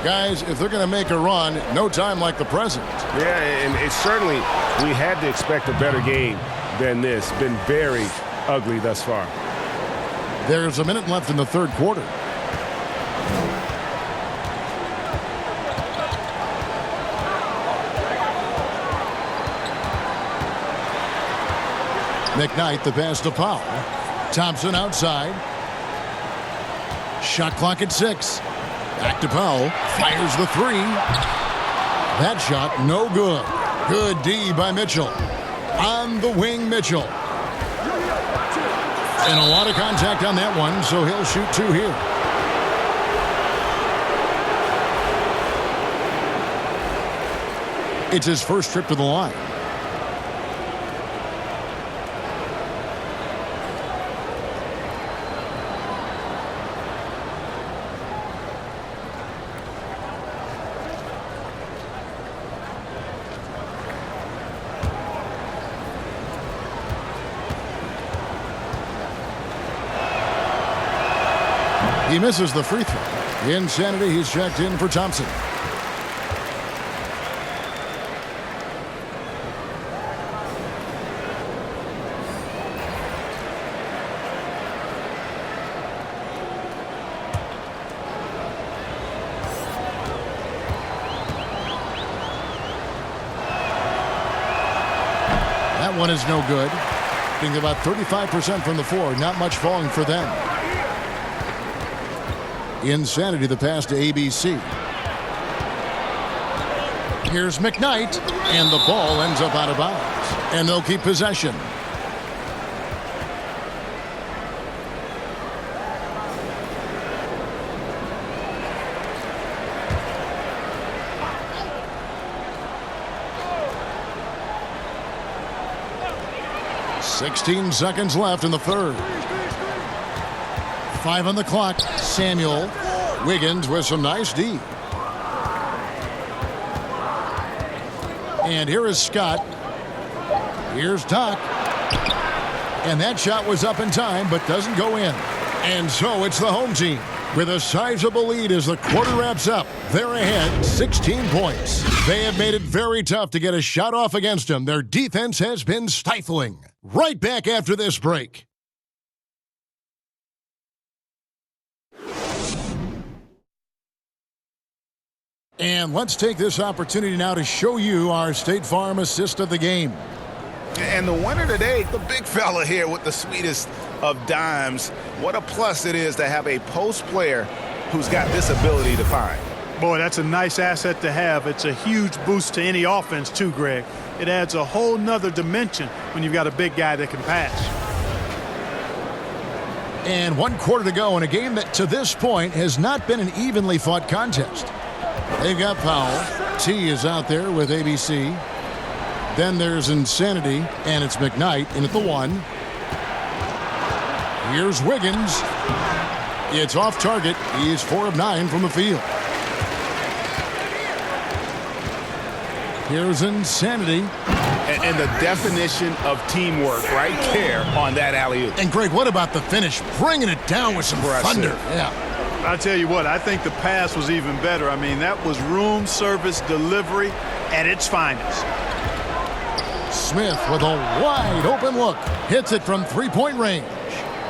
Guys, if they're going to make a run, no time like the present. Yeah, and it's certainly, we had to expect a better game than this. Been very ugly thus far. There's a minute left in the third quarter. McKnight, the pass to Powell. Thompson outside. Shot clock at 6. Back to Powell. Fires the 3. That shot, no good. Good D by Mitchell. On the wing, Mitchell. And a lot of contact on that one, so he'll shoot 2 here. It's his first trip to the line. He misses the free throw. Insanity, he's checked in for Thompson. That one is no good. Being about 35% from the floor. Not much falling for them. Insanity the pass to ABC. Here's McKnight, and the ball ends up out of bounds. And they'll keep possession. .16 seconds left in the third. 5 on the clock. Samuel. Wiggins with some nice D. And here is Scott. Here's Doc. And that shot was up in time, but doesn't go in. And so it's the home team with a sizable lead as the quarter wraps up. They're ahead 16 points. They have made it very tough to get a shot off against them. Their defense has been stifling. Right back after this break. And let's take this opportunity now to show you our State Farm assist of the game. And the winner today, the big fella here with the sweetest of dimes. What a plus it is to have a post player who's got this ability to find. Boy, that's a nice asset to have. It's a huge boost to any offense too, Greg. It adds a whole nother dimension when you've got a big guy that can pass. And 1 quarter to go in a game that to this point has not been an evenly fought contest. They've got Powell. T is out there with ABC. Then there's Insanity, and it's McKnight in at the 1. Here's Wiggins. It's off target. He's 4 of 9 from the field. Here's Insanity. And the definition of teamwork right there on that alley-oop. And Greg, what about the finish? Bringing it down with some thunder. Yeah. I'll tell you what, I think the pass was even better. I mean, that was room service delivery at its finest. Smith with a wide open look. Hits it from three-point range.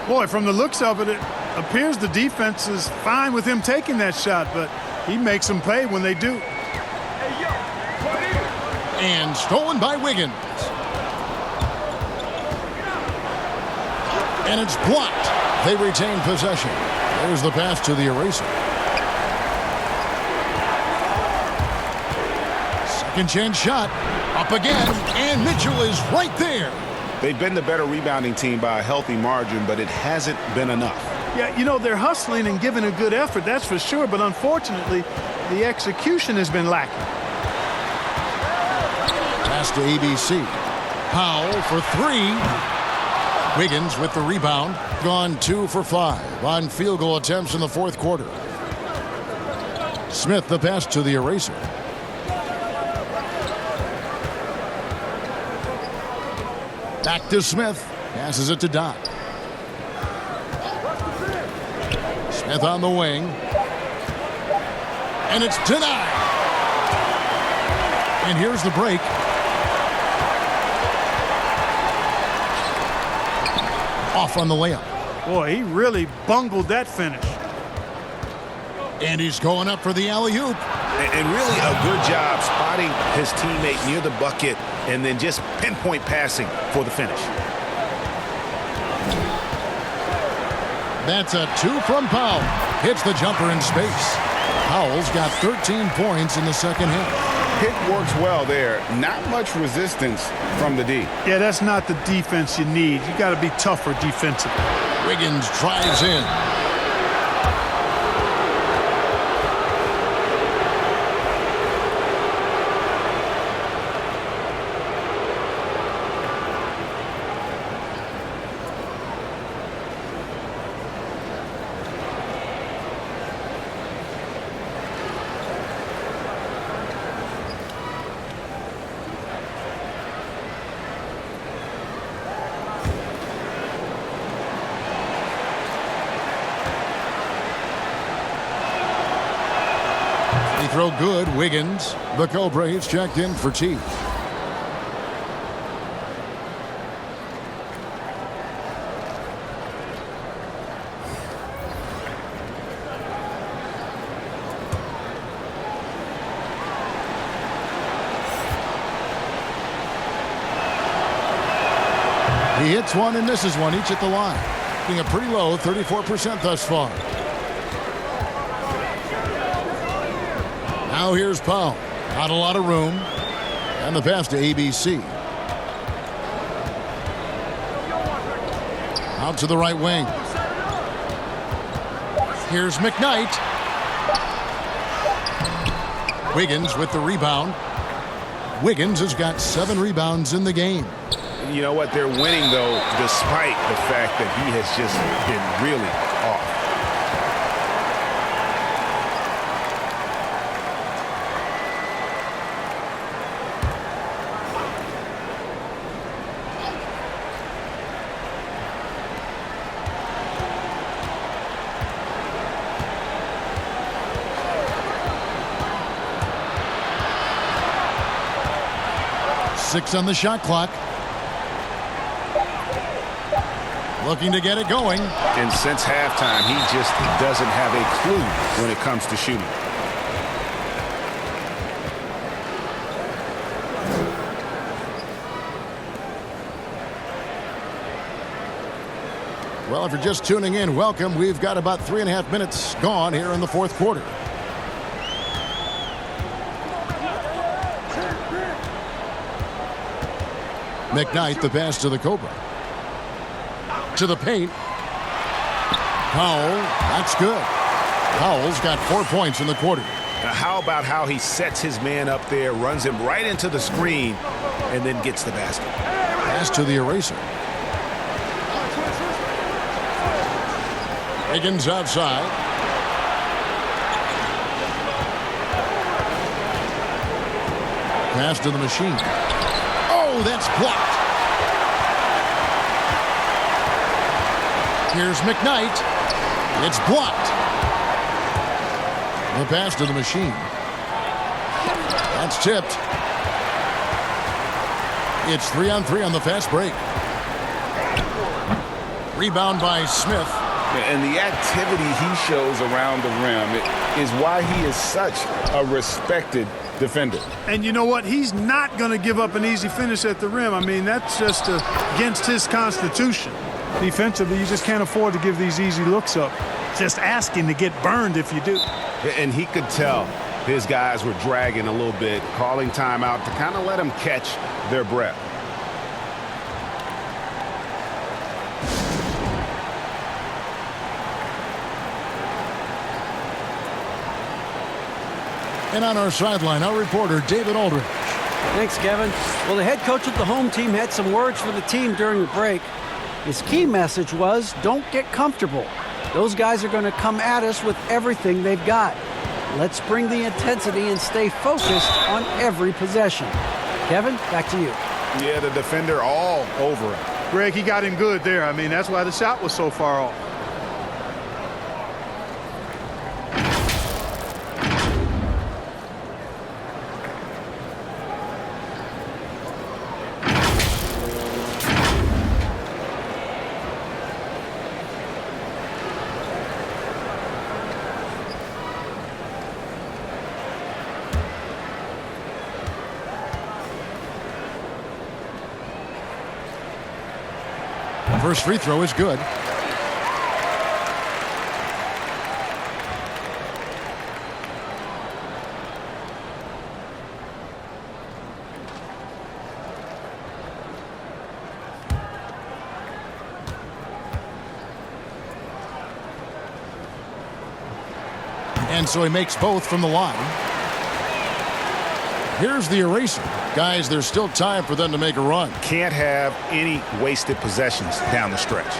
Boy, from the looks of it, it appears the defense is fine with him taking that shot, but he makes them pay when they do. And stolen by Wiggins. And it's blocked. They retain possession. There's the pass to the eraser. Second chance shot. Up again. And Mitchell is right there. They've been the better rebounding team by a healthy margin, but it hasn't been enough. Yeah, you know, they're hustling and giving a good effort, that's for sure. But unfortunately, the execution has been lacking. Pass to ABC. Powell for 3. Wiggins with the rebound. Gone 2 for 5 on field goal attempts in the fourth quarter. Smith the pass to the eraser. Back to Smith. Passes it to Doc. Smith on the wing. And it's denied. And here's the break. Off on the layup. Boy, he really bungled that finish. And he's going up for the alley-oop. And really a good job spotting his teammate near the bucket and then just pinpoint passing for the finish. That's a 2 from Powell. Hits the jumper in space. Powell's got 13 points in the second half. Pick works well there. Not much resistance from the D. Yeah, that's not the defense you need. You got to be tougher defensively. Wiggins drives in. Throw good. Wiggins. The Cobra is checked in for T. He hits one and misses one, each at the line. Being a pretty low 34% thus far. Now here's Powell. Not a lot of room. And the pass to ABC. Out to the right wing. Here's McKnight. Wiggins with the rebound. Wiggins has got 7 rebounds in the game. You know what? They're winning, though, despite the fact that he has just been really off. Six on the shot clock. Looking to get it going. And since halftime, he just doesn't have a clue when it comes to shooting. Well, if you're just tuning in, welcome. We've got about 3.5 minutes gone here in the fourth quarter. McKnight, the pass to the Cobra. To the paint. Powell, that's good. Powell's got 4 points in the quarter. Now, how about how he sets his man up there, runs him right into the screen, and then gets the basket. Pass to the eraser. Wiggins outside. Pass to the machine. Oh, that's blocked. Here's McKnight. It's blocked. The pass to the machine. That's tipped. It's 3-on-3 on the fast break. Rebound by Smith. And the activity he shows around the rim is why he is such a respected defender. And you know what? He's not going to give up an easy finish at the rim. I mean, that's just against his constitution. Defensively, you just can't afford to give these easy looks up. Just asking to get burned if you do. And he could tell his guys were dragging a little bit, calling timeout to kind of let them catch their breath. And on our sideline, our reporter, David Aldridge. Thanks, Kevin. Well, the head coach of the home team had some words for the team during the break. His key message was, don't get comfortable. Those guys are going to come at us with everything they've got. Let's bring the intensity and stay focused on every possession. Kevin, back to you. Yeah, the defender all over him. Greg, he got him good there. I mean, that's why the shot was so far off. First free throw is good. And so he makes both from the line. Here's the eraser. Guys, there's still time for them to make a run. Can't have any wasted possessions down the stretch.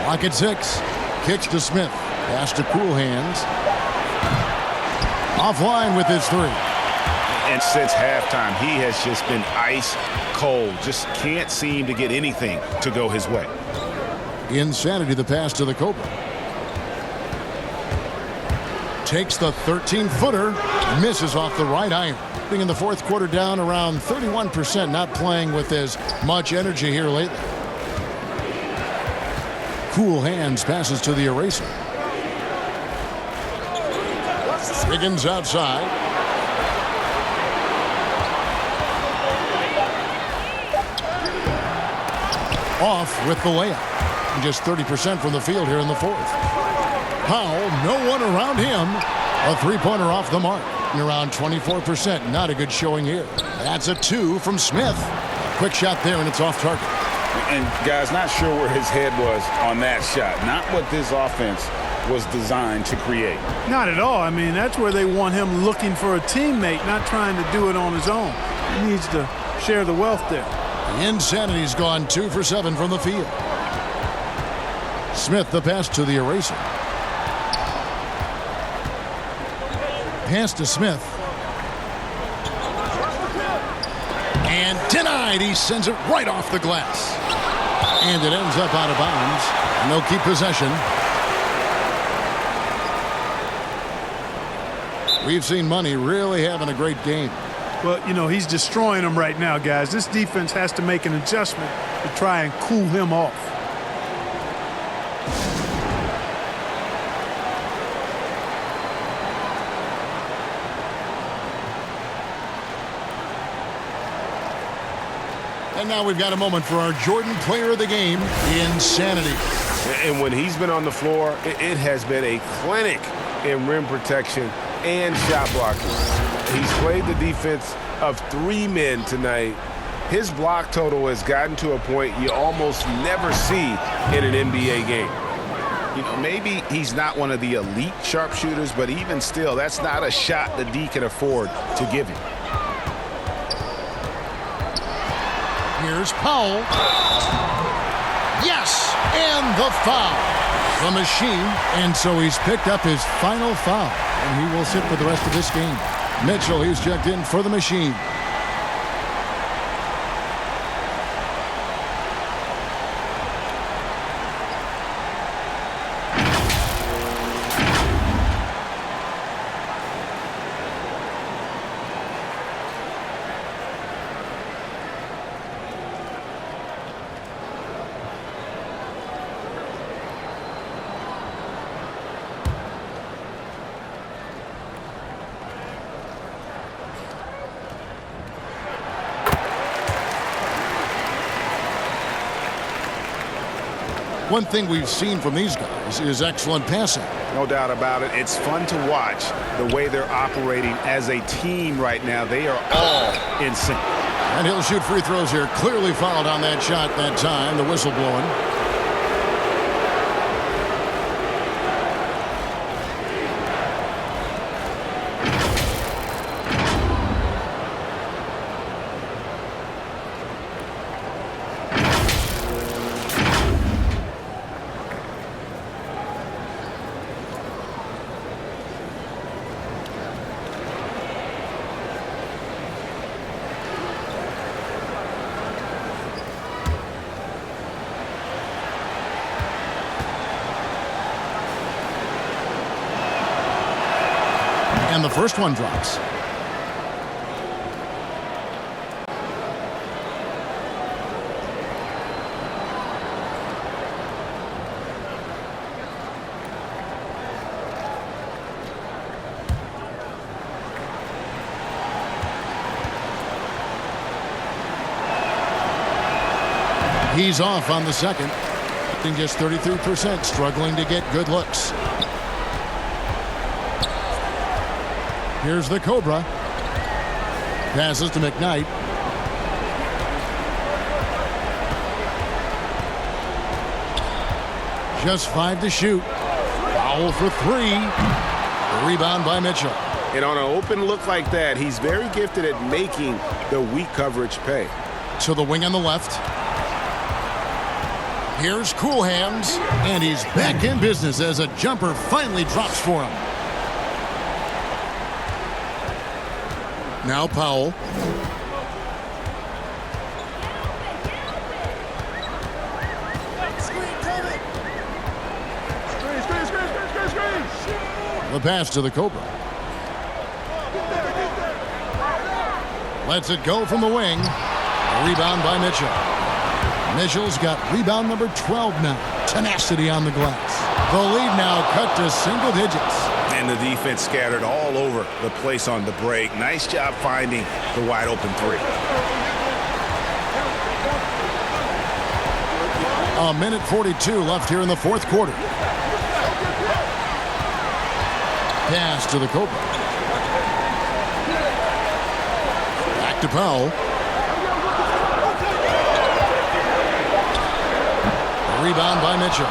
Clock at 6. Kicks to Smith. Pass to Cool Hands. Offline with his 3. And since halftime, he has just been ice cold. Just can't seem to get anything to go his way. Insanity, the pass to the Cobra. Takes the 13-footer. Misses off the right iron. Being in the fourth quarter down around 31%. Not playing with as much energy here lately. Cool Hands passes to the eraser. Wiggins outside. Off with the layup. Just 30% from the field here in the fourth. Powell, no one around him. A three-pointer off the mark. And around 24%. Not a good showing here. That's a 2 from Smith. Quick shot there, and it's off target. And, guys, not sure where his head was on that shot. Not what this offense was designed to create. Not at all. I mean, that's where they want him looking for a teammate, not trying to do it on his own. He needs to share the wealth there. The Insanity's gone 2 for 7 from the field. Smith the pass to the eraser. Pass to Smith. And denied. He sends it right off the glass. And it ends up out of bounds. And they'll keep possession. We've seen Money really having a great game. Well, you know, he's destroying them right now, guys. This defense has to make an adjustment to try and cool him off. And now we've got a moment for our Jordan Player of the Game, Insanity. And when he's been on the floor, it has been a clinic in rim protection and shot blocking. He's played the defense of 3 men tonight. His block total has gotten to a point you almost never see in an NBA game. You know, maybe he's not one of the elite sharpshooters, but even still, that's not a shot the D can afford to give him. Here's Powell. Yes, and the foul. The machine, and so he's picked up his final foul, and he will sit for the rest of this game. Mitchell, he's checked in for the machine. One thing we've seen from these guys is excellent passing. No doubt about it. It's fun to watch the way they're operating as a team right now. They are all in sync. And he'll shoot free throws here. Clearly fouled on that shot that time. The whistle blowing. And the first one drops. He's off on the second. Just 33%, struggling to get good looks. Here's the Cobra. Passes to McKnight. Just 5 to shoot. Foul for 3. The rebound by Mitchell. And on an open look like that, he's very gifted at making the weak coverage pay. To the wing on the left. Here's Cool Hands, and he's back in business as a jumper finally drops for him. Now Powell. The pass to the Cobra. Lets it go from the wing. A rebound by Mitchell. Mitchell's got rebound number 12 now. Tenacity on the glass. The lead now cut to single digits. And the defense scattered all over the place on the break. Nice job finding the wide open three. A minute 42 left here in the fourth quarter. Pass to the Cobra. Back to Powell. Rebound by Mitchell.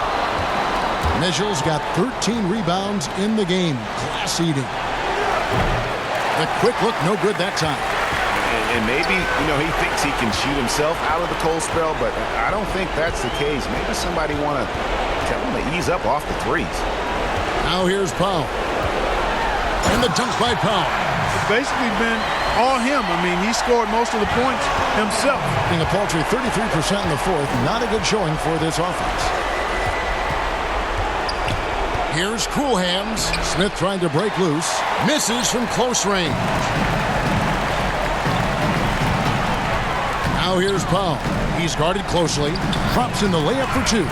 Mitchell's got 13 rebounds in the game. Class eating. The quick look, no good that time. And maybe, he thinks he can shoot himself out of the cold spell, but I don't think that's the case. Maybe somebody want to tell him to ease up off the threes. Now here's Powell. And the dunk by Powell. It's basically been all him. I mean, he scored most of the points himself. Being a paltry 33% in the fourth. Not a good showing for this offense. Here's Cool Hands. Smith trying to break loose. Misses from close range. Now here's Powell. He's guarded closely. Drops in the layup for two.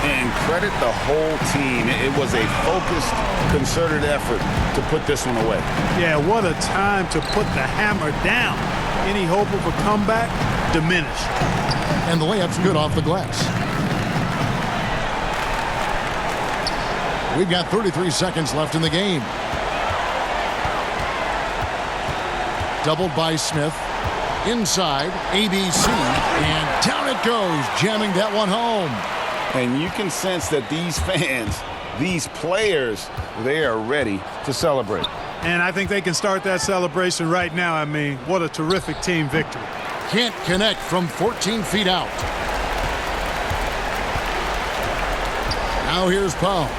And credit the whole team. It was a focused, concerted effort to put this one away. Yeah, what a time to put the hammer down. Any hope of a comeback diminished. And the layup's good off the glass. We've got 33 seconds left in the game. Doubled by Smith. Inside, ABC, and down it goes, jamming that one home. And you can sense that these fans, these players, they are ready to celebrate. And I think they can start that celebration right now. I mean, what a terrific team victory. Can't connect from 14 feet out. Now here's Powell.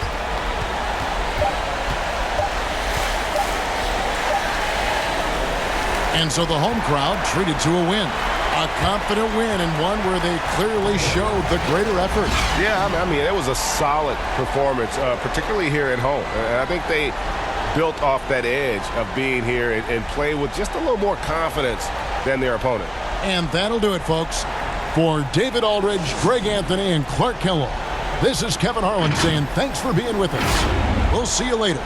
And so the home crowd treated to a win. A confident win and one where they clearly showed the greater effort. Yeah, I mean, it was a solid performance, particularly here at home. And I think they built off that edge of being here and play with just a little more confidence than their opponent. And that'll do it, folks. For David Aldridge, Greg Anthony, and Clark Kellogg, this is Kevin Harlan saying thanks for being with us. We'll see you later.